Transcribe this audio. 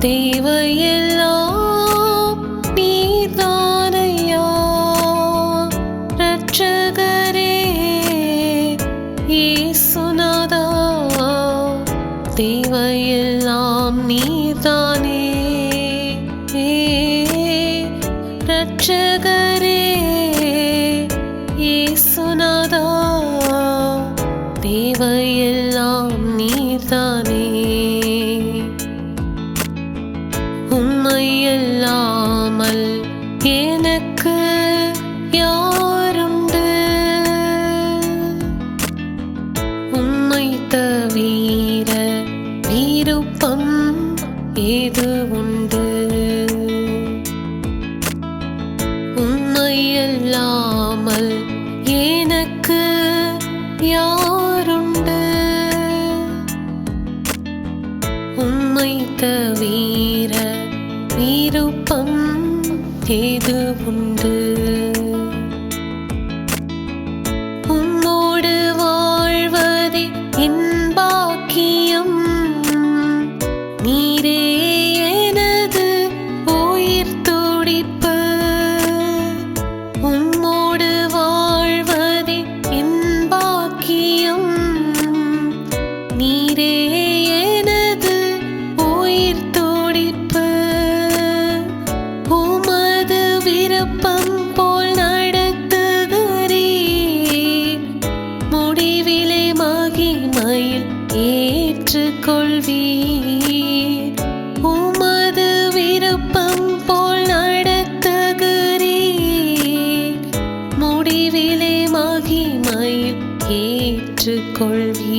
தேவையெல்லாம் நீர்தானையா இரட்சகரே இயேசுநாதா தேவையெல்லாம் நீர்தானே இரட்சகரே இயேசுநாதா தேவையெல்லாம் நீர்தானே உம்மையல்லாமல் எனக்கு யாருண்டு உம்மை தவிர விருப்பம் ஏது உண்டு உம்மையல்லாமல் எனக்கு யாருண்டு உம்மை தவிர விருப்பம் ஏது உண்டு உம்மோடு வாழ்வதே என் பாக்கியம் நீரே எனது உயிர் துடிப்பு உம்மோடு வாழ்வதே என் பாக்கியம் நீரே எனது உயிர் துடிப்பு உமது விருப்பம் போல் நடத்துகிறீர் முடிவிலே மகிமையில் ஏற்றுக்கொள்வீர் உமது விருப்பம் போல் நடத்துகிறீர் முடிவிலே மகிமையில் ஏற்றுக்கொள்வீர்